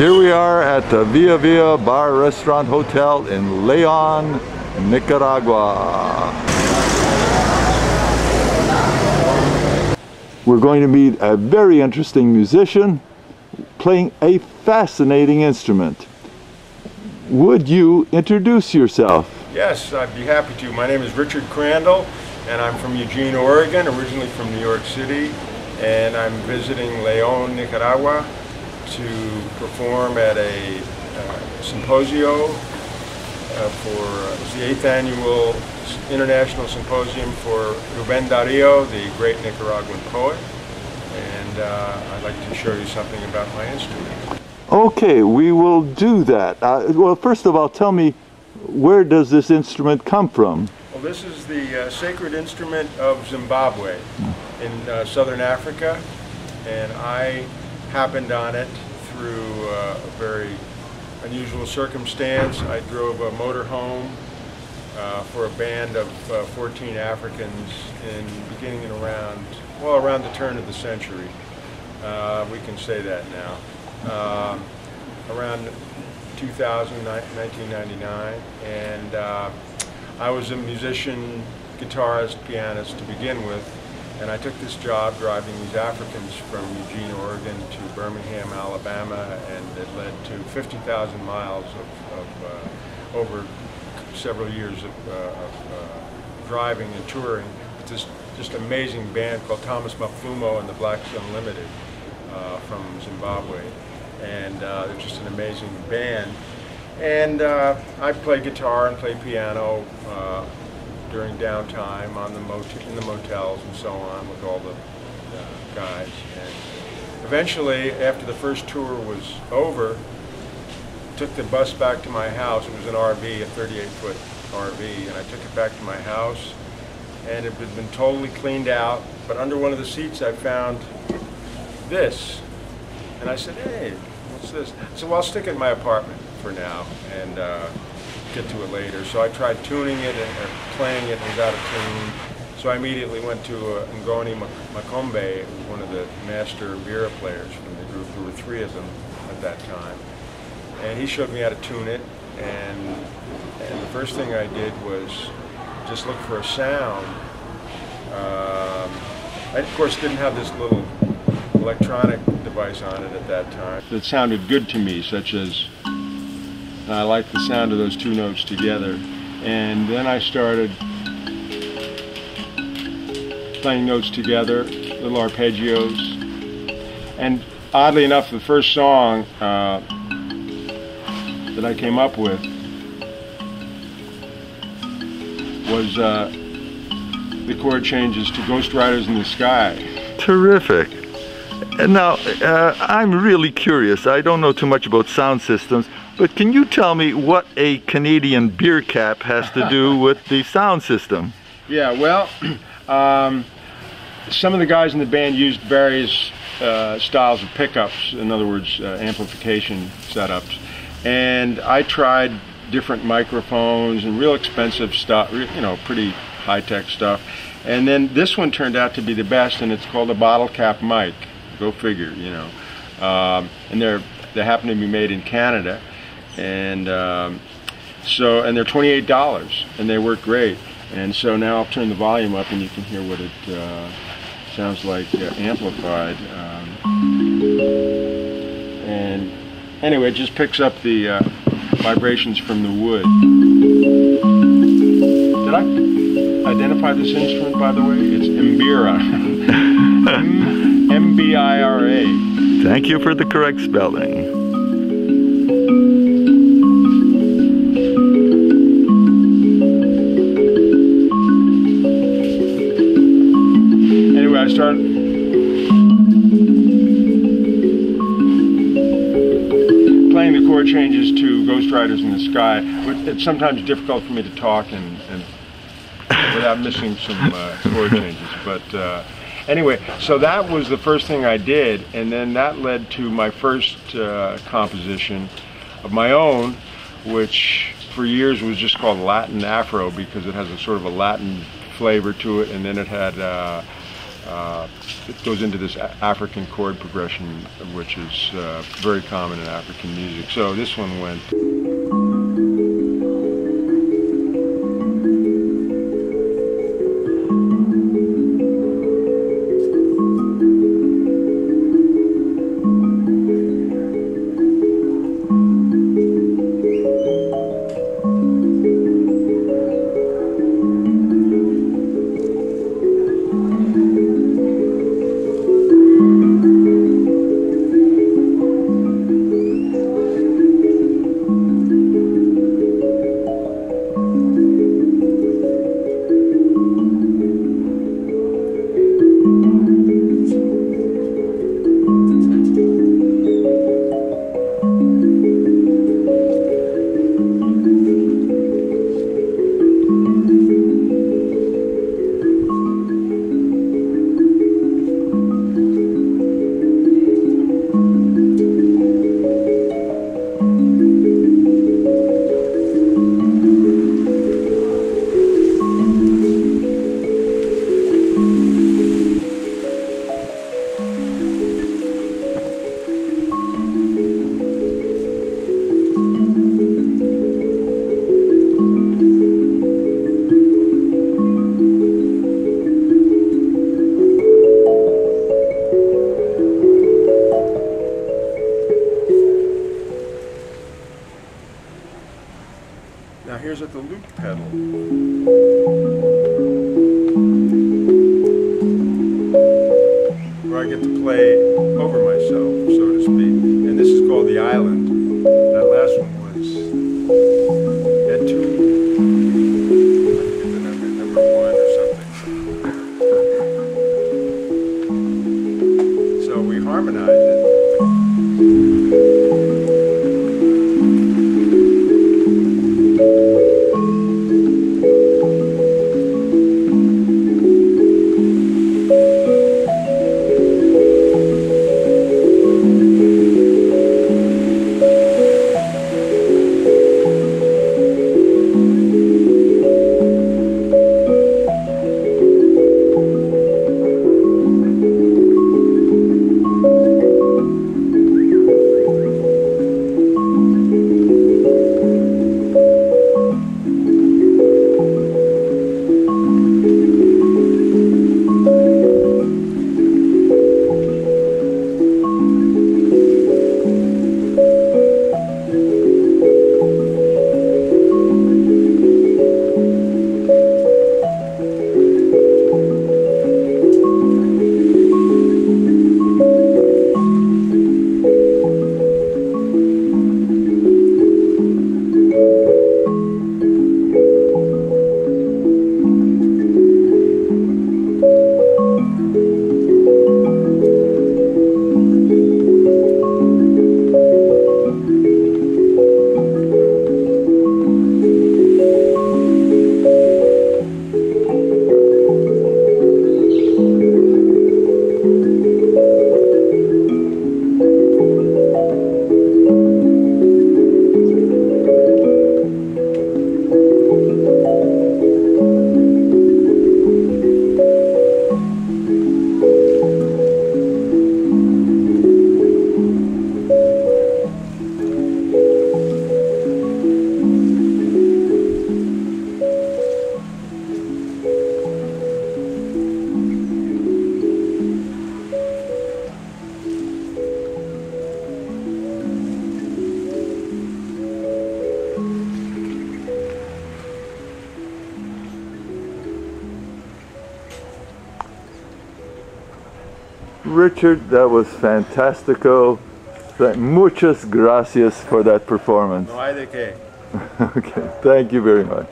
Here we are at the Via Via Bar Restaurant Hotel in Leon, Nicaragua. We're going to meet a very interesting musician playing a fascinating instrument. Would you introduce yourself? Yes, I'd be happy to. My name is Richard Crandell, and I'm from Eugene, Oregon, originally from New York City, and I'm visiting Leon, Nicaragua to perform at a symposio for the 8th Annual International Symposium for Rubén Darío, the great Nicaraguan poet, and I'd like to show you something about my instrument. Okay, we will do that. Well, first of all, tell me, where does this instrument come from? Well, this is the sacred instrument of Zimbabwe in southern Africa, and I happened on it through a very unusual circumstance. I drove a motorhome for a band of 14 Africans beginning around the turn of the century. We can say that now. Around 2000, 1999, and I was a musician, guitarist, pianist to begin with, and I took this job driving these Africans from Eugene, Oregon to Birmingham, Alabama, and it led to 50,000 miles of over several years of driving and touring with this just amazing band called Thomas Mapfumo and the Blacks Unlimited from Zimbabwe. And they're just an amazing band. And I play guitar and play piano during downtime in the motels and so on with all the guys. And eventually, after the first tour was over, took the bus back to my house. It was an RV, a 38-foot RV, and I took it back to my house, and it had been totally cleaned out, but under one of the seats I found this. And I said, hey, what's this? So well, I'll stick it in my apartment for now and get to it later. So I tried tuning it or playing it and it was out of tune. So I immediately went to Ngoni Makombe, who was one of the master Imbira players from the group. There were 3 of them at that time. And he showed me how to tune it. And the first thing I did was just look for a sound. I, of course, didn't have this little electronic device on it at that time that sounded good to me, such as I liked the sound of those 2 notes together. And then I started playing notes together, little arpeggios. And oddly enough, the first song that I came up with was the chord changes to Ghost Riders in the Sky. Terrific. Now, I'm really curious. I don't know too much about sound systems, but can you tell me what a Canadian beer cap has to do with the sound system? Yeah, well, some of the guys in the band used various styles of pickups, in other words, amplification setups, and I tried different microphones and real expensive stuff, you know, pretty high-tech stuff, and then this one turned out to be the best, and it's called a bottle cap mic. Go figure, you know. And they happen to be made in Canada, and so they're $28, and they work great. And so now I'll turn the volume up, and you can hear what it sounds like amplified. And anyway, it just picks up the vibrations from the wood. Did I identify this instrument, by the way? It's Imbira. M-B-I-R-A. Thank you for the correct spelling. Anyway, I started playing the chord changes to Ghost Riders in the Sky. It's sometimes difficult for me to talk and without missing some chord changes, but anyway, so that was the first thing I did, and then that led to my first composition of my own, which for years was just called Latin Afro because it has a sort of a Latin flavor to it, and then it had It goes into this African chord progression, which is very common in African music. So this one went. Now here's at the loop pedal. Where I get to play over myself, so to speak. And this is called The Island. That last one was at two, I forget the number one or something. So we harmonize it. Richard, that was fantastical. Muchas gracias for that performance. No hay de qué. Okay, thank you very much.